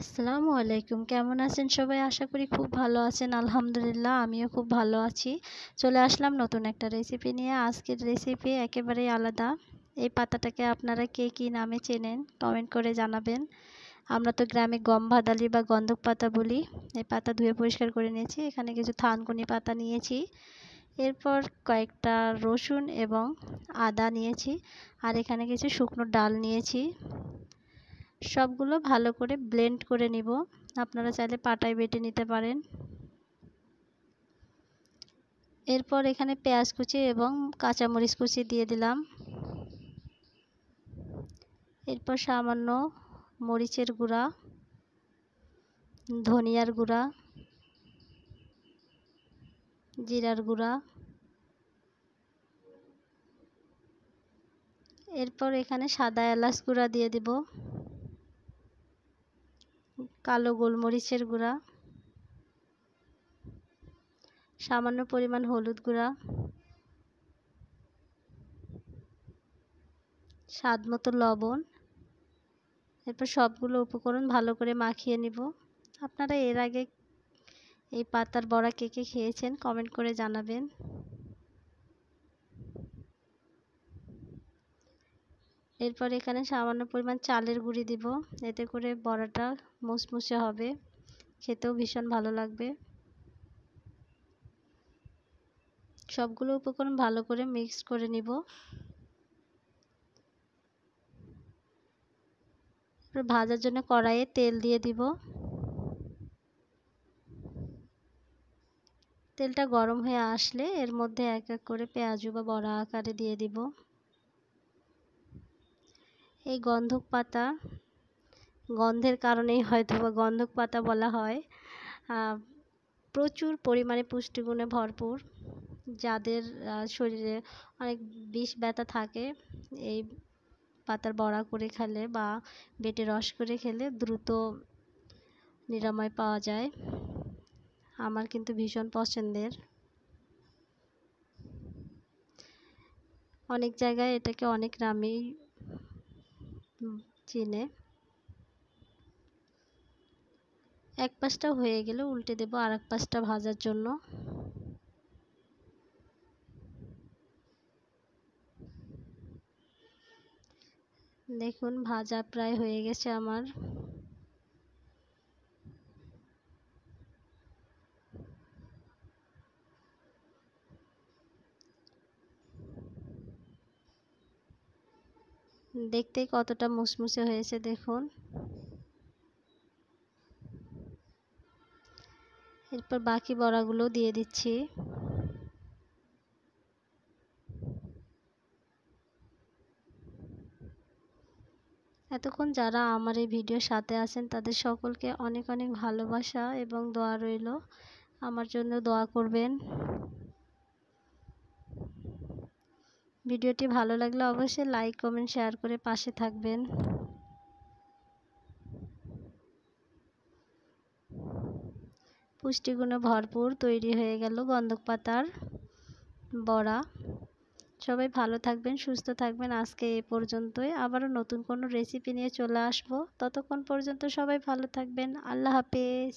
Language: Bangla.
আসসালামু আলাইকুম। কেমন আছেন সবাই? আশা করি খুব ভালো আছেন। আলহামদুলিল্লাহ আমিও খুব ভালো আছি। চলে আসলাম নতুন একটা রেসিপি নিয়ে। আজকের রেসিপি একেবারেই আলাদা। এই পাতাটাকে আপনারা কে কী নামে চেনেন কমেন্ট করে জানাবেন। আমরা তো গ্রামে গম ভাদালি বা গন্ধক পাতা বলি। এই পাতা ধুয়ে পরিষ্কার করে নিয়েছি। এখানে কিছু থানকুনি পাতা নিয়েছি। এরপর কয়েকটা রসুন এবং আদা নিয়েছি। আর এখানে কিছু শুকনো ডাল নিয়েছি। সবগুলো ভালো করে ব্লেন্ড করে নিব। আপনারা চাইলে পাটায় বেটে নিতে পারেন। এরপর এখানে পেঁয়াজ কুচি এবং কাঁচামরিচ কুচি দিয়ে দিলাম। এরপর সামান্য মরিচের গুঁড়া, ধনিয়ার গুঁড়া, জিরার গুঁড়া। এরপর এখানে সাদা এলাচ গুঁড়া দিয়ে দিব, কালো গোলমরিচের গুঁড়া, সামান্য পরিমাণ হলুদ গুঁড়া, স্বাদ মতো লবণ। এরপর সবগুলো উপকরণ ভালো করে মাখিয়ে নিব। আপনারা এর আগে এই পাতার বড়া কে কে খেয়েছেন কমেন্ট করে জানাবেন। এরপর এখানে সামান্য পরিমাণ চালের গুঁড়ি দিব, এতে করে বড়াটা মুসমুসে হবে, খেতেও ভীষণ ভালো লাগবে। সবগুলো উপকরণ ভালো করে মিক্স করে নিব। ভাজার জন্য কড়াইয়ে তেল দিয়ে দিব। তেলটা গরম হয়ে আসলে এর মধ্যে এক এক করে পেঁয়াজু বা বড়া আকারে দিয়ে দিব। এই গন্ধক পাতা, গন্ধের কারণেই হয়তো বা গন্ধক পাতা বলা হয়। প্রচুর পরিমাণে পুষ্টিগুণে ভরপুর। যাদের শরীরে অনেক বিষ ব্যথা থাকে, এই পাতার বড়া করে খেলে বা বেটে রস করে খেলে দ্রুত নিরাময় পাওয়া যায়। আমার কিন্তু ভীষণ পছন্দের। অনেক জায়গায় এটাকে অনেক নামেই চিনে। এক পাশটা হয়ে গেলে উল্টে দেব আর এক পাশটা ভাজার জন্য। দেখুন ভাজা প্রায় হয়ে গেছে আমার। দেখতেই কতটা মুসমুসে হয়েছে দেখুন। এরপর বাকি বড়াগুলো দিয়ে দিচ্ছি। এতক্ষণ যারা আমার এই ভিডিওর সাথে আছেন তাদের সকলকে অনেক অনেক ভালোবাসা এবং দোয়া রইল। আমার জন্য দোয়া করবেন। ভিডিওটি ভালো লাগলে অবশ্যই লাইক কমেন্ট শেয়ার করে পাশে থাকবেন। পুষ্টিগুণে ভরপুর তৈরি হয়ে গেল গন্ধক পাতার বড়া। সবাই ভালো থাকবেন, সুস্থ থাকবেন। আজকে এই পর্যন্তই। আবারও নতুন কোনো রেসিপি নিয়ে চলে আসবো। ততক্ষণ পর্যন্ত সবাই ভালো থাকবেন। আল্লাহ হাফেজ।